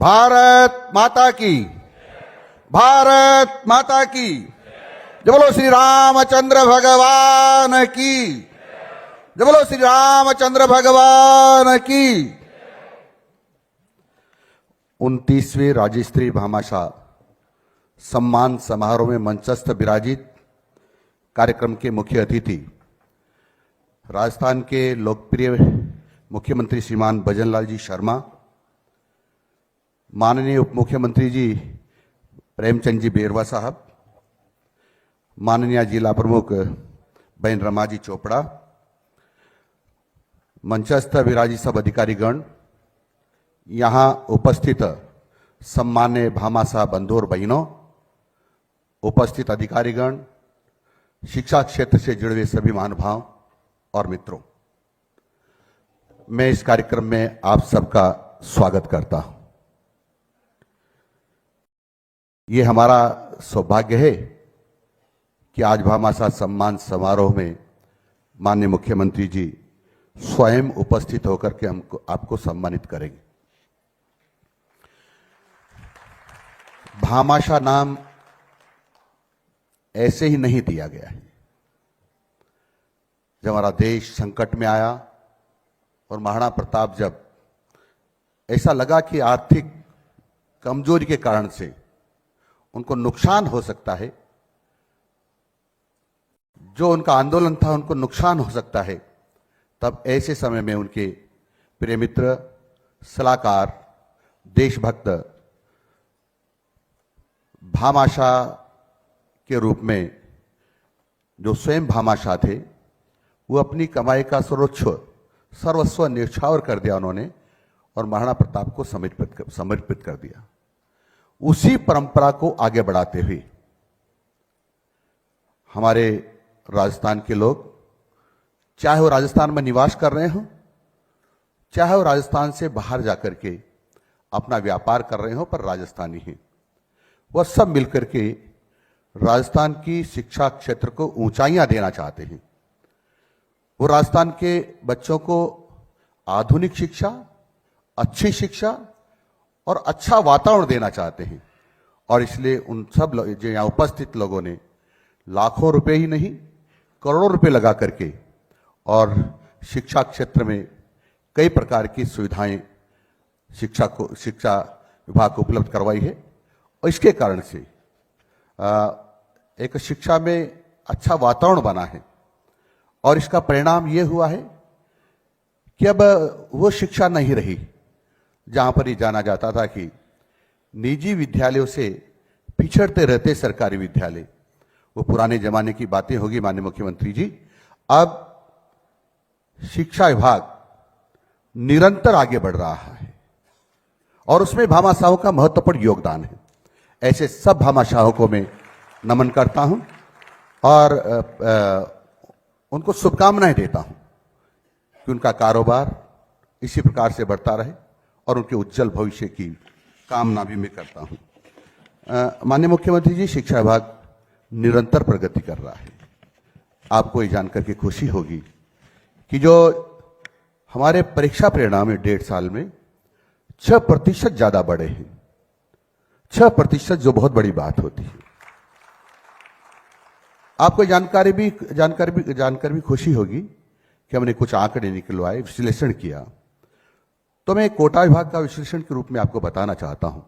भारत माता की, भारत माता की जय। बोलो श्री रामचंद्र भगवान की जय। बोलो श्री रामचंद्र भगवान की। 29वें राज्य स्तरीय भामाशाह सम्मान समारोह में मंचस्थ विराजित कार्यक्रम के मुख्य अतिथि राजस्थान के लोकप्रिय मुख्यमंत्री श्रीमान भजनलाल जी शर्मा, माननीय उप मुख्यमंत्री जी प्रेमचंद जी बेरवा साहब, माननीय जिला प्रमुख बहन रमा जी चोपड़ा, मंचस्थ विराजित सब अधिकारीगण, यहाँ उपस्थित सम्मान्य भामाशाह बंधु और बहनों, उपस्थित अधिकारीगण, शिक्षा क्षेत्र से जुड़े हुए सभी महानुभाव और मित्रों, मैं इस कार्यक्रम में आप सबका स्वागत करता हूं। ये हमारा सौभाग्य है कि आज भामाशाह सम्मान समारोह में माननीय मुख्यमंत्री जी स्वयं उपस्थित होकर के आपको सम्मानित करेंगे। भामाशाह नाम ऐसे ही नहीं दिया गया है। जब हमारा देश संकट में आया और महाराणा प्रताप जब ऐसा लगा कि आर्थिक कमजोरी के कारण से उनको नुकसान हो सकता है, जो उनका आंदोलन था उनको नुकसान हो सकता है, तब ऐसे समय में उनके प्रिय मित्र, सलाहकार, देशभक्त भामाशाह के रूप में जो स्वयं भामाशाह थे, वो अपनी कमाई का सर्वस्व न्यौछावर कर दिया उन्होंने और महाराणा प्रताप को समर्पित कर दिया। उसी परंपरा को आगे बढ़ाते हुए हमारे राजस्थान के लोग, चाहे वो राजस्थान में निवास कर रहे हो, चाहे वो राजस्थान से बाहर जाकर के अपना व्यापार कर रहे हो, पर राजस्थानी हैं, वह सब मिलकर के राजस्थान की शिक्षा क्षेत्र को ऊंचाइयां देना चाहते हैं। वो राजस्थान के बच्चों को आधुनिक शिक्षा, अच्छी शिक्षा और अच्छा वातावरण देना चाहते हैं। और इसलिए उन सब जो यहाँ उपस्थित लोगों ने लाखों रुपए ही नहीं, करोड़ों रुपए लगा करके और शिक्षा क्षेत्र में कई प्रकार की सुविधाएं शिक्षा विभाग को उपलब्ध करवाई है। और इसके कारण से एक शिक्षा में अच्छा वातावरण बना है। और इसका परिणाम ये हुआ है कि अब वो शिक्षा नहीं रही जहां पर ये जाना जाता था कि निजी विद्यालयों से पिछड़ते रहते सरकारी विद्यालय। वो पुराने जमाने की बातें होगी माननीय मुख्यमंत्री जी। अब शिक्षा विभाग निरंतर आगे बढ़ रहा है और उसमें भामाशाहों का महत्वपूर्ण योगदान है। ऐसे सब भामाशाहों को मैं नमन करता हूं और उनको शुभकामनाएं देता हूं कि उनका कारोबार इसी प्रकार से बढ़ता रहे और उनके उज्जवल भविष्य की कामना भी मैं करता हूं। माननीय मुख्यमंत्री जी, शिक्षा विभाग निरंतर प्रगति कर रहा है। आपको ये जानकर के खुशी होगी कि जो हमारे परीक्षा परिणाम है 1.5 साल में 6% ज्यादा बढ़े हैं। 6% जो बहुत बड़ी बात होती है। आपको जानकर भी खुशी होगी कि हमने कुछ आंकड़े निकलवाए, विश्लेषण किया। तो मैं कोटा विभाग का विश्लेषण के रूप में आपको बताना चाहता हूं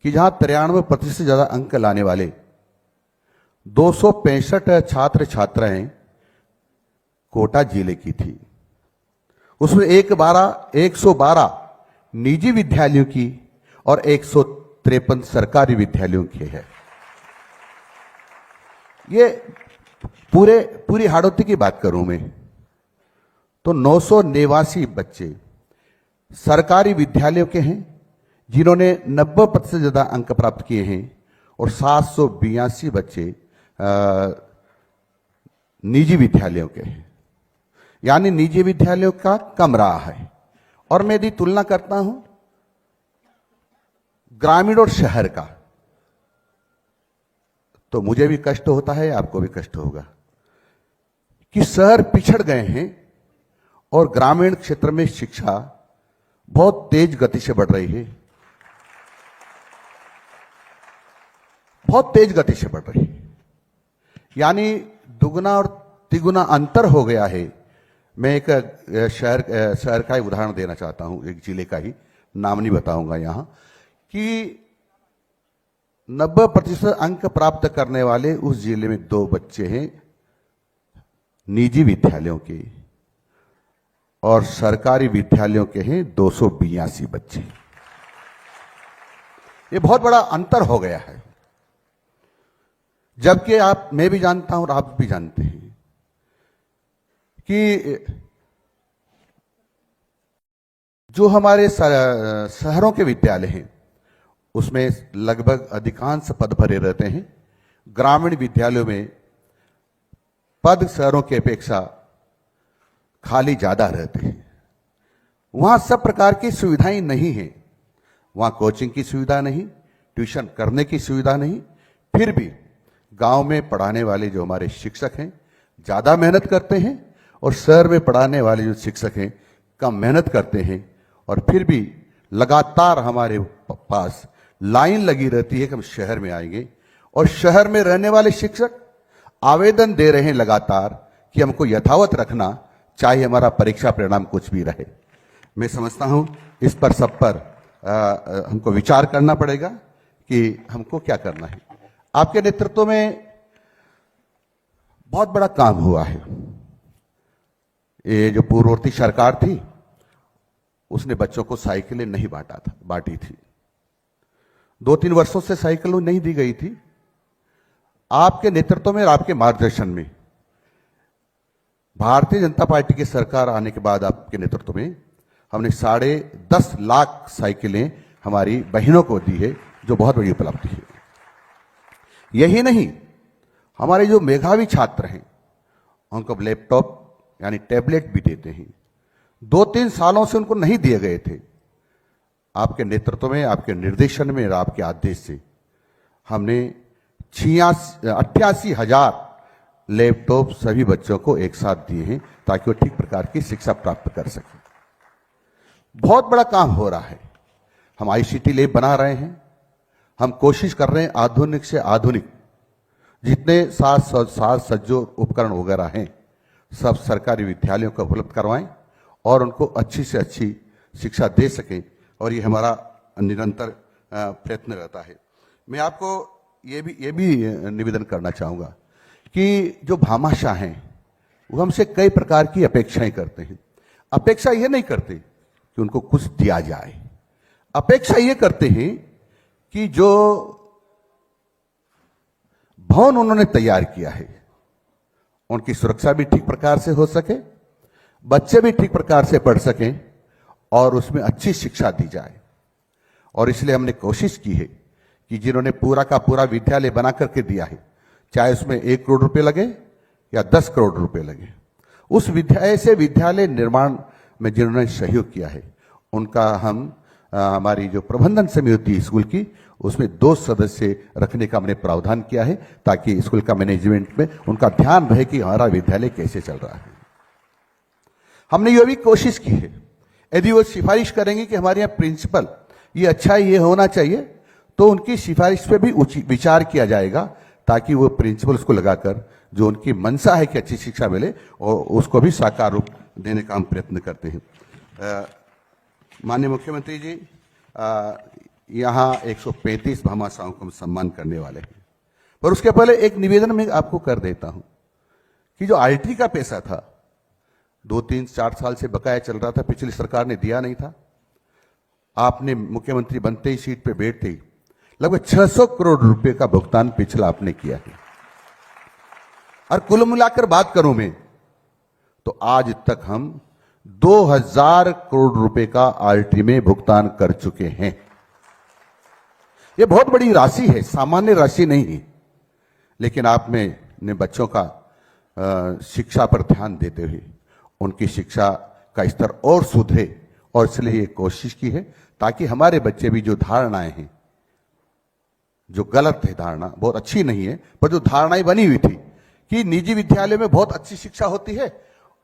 कि जहां 93% से ज्यादा अंक लाने वाले 265 छात्र छात्राएं कोटा जिले की थी, उसमें 112 निजी विद्यालयों की और 153 सरकारी विद्यालयों के हैं। ये पूरी हाड़ौती की बात करूं मैं तो 989 बच्चे सरकारी विद्यालयों के हैं जिन्होंने 90% से ज्यादा अंक प्राप्त किए हैं और 782 बच्चे निजी विद्यालयों के हैं। यानी निजी विद्यालयों का कम रहा है। और मैं यदि तुलना करता हूं ग्रामीण और शहर का, तो मुझे भी कष्ट होता है, आपको भी कष्ट होगा कि शहर पिछड़ गए हैं और ग्रामीण क्षेत्र में शिक्षा बहुत तेज गति से बढ़ रही है। बहुत तेज गति से बढ़ रही है, यानी दुगुना और तिगुना अंतर हो गया है। मैं एक शहर का ही उदाहरण देना चाहता हूं, एक जिले का ही, नाम नहीं बताऊंगा यहां, कि 90% अंक प्राप्त करने वाले उस जिले में 2 बच्चे हैं निजी विद्यालयों के, और सरकारी विद्यालयों के हैं 282 बच्चे। ये बहुत बड़ा अंतर हो गया है। जबकि मैं भी जानता हूं और आप भी जानते हैं कि जो हमारे शहरों के विद्यालय हैं उसमें लगभग अधिकांश पद भरे रहते हैं। ग्रामीण विद्यालयों में पद शहरों की अपेक्षा खाली ज्यादा रहते हैं। वहां सब प्रकार की सुविधाएं नहीं हैं। वहां कोचिंग की सुविधा नहीं, ट्यूशन करने की सुविधा नहीं। फिर भी गांव में पढ़ाने वाले जो हमारे शिक्षक हैं ज्यादा मेहनत करते हैं, और शहर में पढ़ाने वाले जो शिक्षक हैं कम मेहनत करते हैं। और फिर भी लगातार हमारे पास लाइन लगी रहती है कि हम शहर में आएंगे, और शहर में रहने वाले शिक्षक आवेदन दे रहे हैं लगातार कि हमको यथावत रखना, चाहे हमारा परीक्षा परिणाम कुछ भी रहे। मैं समझता हूं इस पर सब पर हमको विचार करना पड़ेगा कि हमको क्या करना है। आपके नेतृत्व में बहुत बड़ा काम हुआ है। ये जो पूर्ववर्ती सरकार थी उसने बच्चों को साइकिलें नहीं बांटी थी। 2-3 वर्षों से साइकिलें नहीं दी गई थी। आपके नेतृत्व में और आपके मार्गदर्शन में भारतीय जनता पार्टी की सरकार आने के बाद आपके नेतृत्व में हमने 10.5 लाख साइकिलें हमारी बहनों को दी है, जो बहुत बड़ी उपलब्धि है। यही नहीं, हमारे जो मेधावी छात्र हैं उनको लैपटॉप यानी टैबलेट भी देते हैं। 2-3 सालों से उनको नहीं दिए गए थे। आपके नेतृत्व में, आपके निर्देशन में और आपके आदेश से हमने 88,000 लैपटॉप सभी बच्चों को एक साथ दिए हैं, ताकि वो ठीक प्रकार की शिक्षा प्राप्त कर सकें। बहुत बड़ा काम हो रहा है। हम ICT लैब बना रहे हैं। हम कोशिश कर रहे हैं आधुनिक से आधुनिक जितने साज सज्जो उपकरण वगैरह हैं सब सरकारी विद्यालयों को उपलब्ध करवाएं और उनको अच्छी से अच्छी शिक्षा दे सकें, और ये हमारा निरंतर प्रयत्न रहता है। मैं आपको ये भी निवेदन करना चाहूँगा कि जो भामाशाह हैं वो हमसे कई प्रकार की अपेक्षाएं करते हैं। अपेक्षा ये नहीं करते कि उनको कुछ दिया जाए, अपेक्षा ये करते हैं कि जो भवन उन्होंने तैयार किया है उनकी सुरक्षा भी ठीक प्रकार से हो सके, बच्चे भी ठीक प्रकार से पढ़ सकें और उसमें अच्छी शिक्षा दी जाए। और इसलिए हमने कोशिश की है कि जिन्होंने पूरा का पूरा विद्यालय बना करके दिया है, चाहे उसमें 1 करोड़ रुपए लगे या 10 करोड़ रुपए लगे, उस ऐसे विद्यालय निर्माण में जिन्होंने सहयोग किया है उनका हम हमारी जो प्रबंधन समिति स्कूल की उसमें 2 सदस्य रखने का हमने प्रावधान किया है, ताकि स्कूल का मैनेजमेंट में उनका ध्यान रहे कि हमारा विद्यालय कैसे चल रहा है। हमने यह भी कोशिश की है, यदि वो सिफारिश करेंगे कि हमारे यहाँ प्रिंसिपल ये अच्छा ये होना चाहिए, तो उनकी सिफारिश पे भी विचार किया जाएगा, ताकि वो प्रिंसिपल उसको लगाकर जो उनकी मंशा है कि अच्छी शिक्षा मिले और उसको भी साकार रूप देने का हम प्रयत्न करते हैं। माननीय मुख्यमंत्री जी, यहाँ 135 भामाशाहों को हम सम्मान करने वाले हैं, पर उसके पहले एक निवेदन मैं आपको कर देता हूं कि जो IIT का पैसा था 2-3-4 साल से बकाया चल रहा था, पिछली सरकार ने दिया नहीं था। आपने मुख्यमंत्री बनते ही सीट पे बैठते ही लगभग 600 करोड़ रुपए का भुगतान पिछला आपने किया है। और कुल मिलाकर बात करूं मैं तो आज तक हम 2000 करोड़ रुपए का IIT में भुगतान कर चुके हैं। यह बहुत बड़ी राशि है, सामान्य राशि नहीं है। लेकिन आपने ने बच्चों का शिक्षा पर ध्यान देते हुए उनकी शिक्षा का स्तर और सुधरे, और इसलिए ये कोशिश की है ताकि हमारे बच्चे भी जो धारणाएं हैं, जो गलत है धारणा, बहुत अच्छी नहीं है, पर जो धारणाएं बनी हुई थी कि निजी विद्यालय में बहुत अच्छी शिक्षा होती है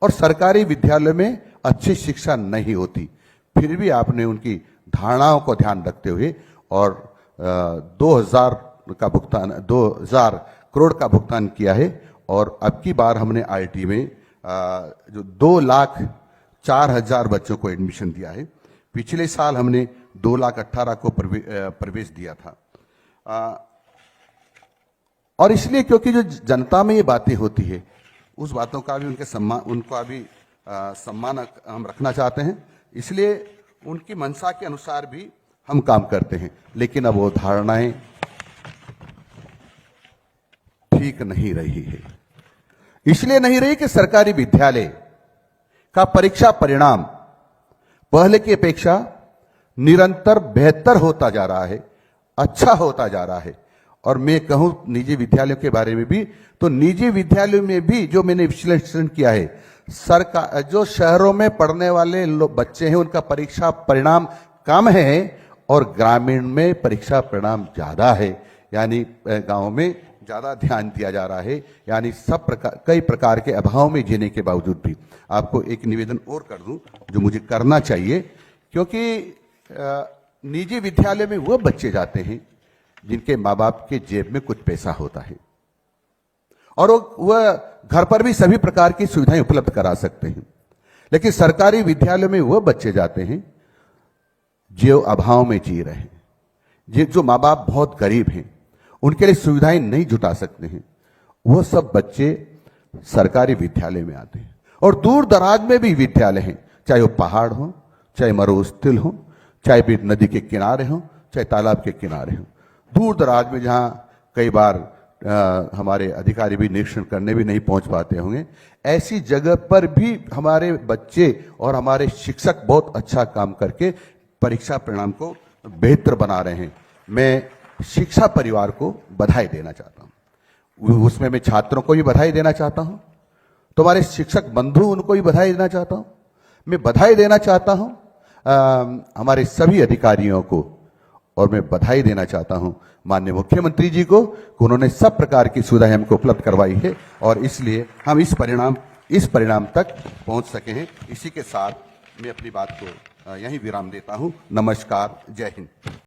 और सरकारी विद्यालय में अच्छी शिक्षा नहीं होती, फिर भी आपने उनकी धारणाओं को ध्यान रखते हुए और का भुगतान 2000 करोड़ का भुगतान किया है। और अब की बार हमने आईआईटी में जो 2,04,000 बच्चों को एडमिशन दिया है। पिछले साल हमने 2,18,000 को प्रवेश दिया था। और इसलिए क्योंकि जो जनता में ये बातें होती है, उस बातों का भी उनका भी सम्मान हम रखना चाहते हैं, इसलिए उनकी मंशा के अनुसार भी हम काम करते हैं। लेकिन अब वो धारणाएं ठीक नहीं रही है। इसलिए नहीं रही कि सरकारी विद्यालय का परीक्षा परिणाम पहले की अपेक्षा निरंतर बेहतर होता जा रहा है, अच्छा होता जा रहा है। और मैं कहूं निजी विद्यालयों के बारे में भी, तो निजी विद्यालयों में भी जो मैंने विश्लेषण किया है, सरकार जो शहरों में पढ़ने वाले बच्चे हैं उनका परीक्षा परिणाम कम है और ग्रामीण में परीक्षा परिणाम ज्यादा है। यानी गांव में ज्यादा ध्यान दिया जा रहा है। यानी कई प्रकार के अभाव में जीने के बावजूद भी। आपको एक निवेदन और कर दूं जो मुझे करना चाहिए, क्योंकि निजी विद्यालय में वो बच्चे जाते हैं जिनके माँ बाप के जेब में कुछ पैसा होता है और वह घर पर भी सभी प्रकार की सुविधाएं उपलब्ध करा सकते हैं। लेकिन सरकारी विद्यालय में वह बच्चे जाते हैं जो अभाव में जी रहे हैं, जो माँ बाप बहुत गरीब हैं, उनके लिए सुविधाएं नहीं जुटा सकते हैं। वह सब बच्चे सरकारी विद्यालय में आते हैं। और दूर दराज में भी विद्यालय हैं, चाहे वो पहाड़ हो, चाहे मरुस्थल हो, चाहे भी नदी के किनारे हो, चाहे तालाब के किनारे हो। दूर दराज में जहां कई बार हमारे अधिकारी भी निरीक्षण करने भी नहीं पहुंच पाते होंगे, ऐसी जगह पर भी हमारे बच्चे और हमारे शिक्षक बहुत अच्छा काम करके परीक्षा परिणाम को बेहतर बना रहे हैं। मैं शिक्षा परिवार को बधाई देना चाहता हूं। उसमें मैं छात्रों को भी बधाई देना चाहता हूं, तुम्हारे शिक्षक बंधु उनको भी बधाई देना चाहता हूं। मैं बधाई देना चाहता हूं हमारे सभी अधिकारियों को, और मैं बधाई देना चाहता हूं माननीय मुख्यमंत्री जी को कि उन्होंने सब प्रकार की सुविधाएं हमको उपलब्ध करवाई है और इसलिए हम इस परिणाम तक पहुंच सके हैं। इसी के साथ मैं अपनी बात को यहीं विराम देता हूं। नमस्कार, जय हिंद।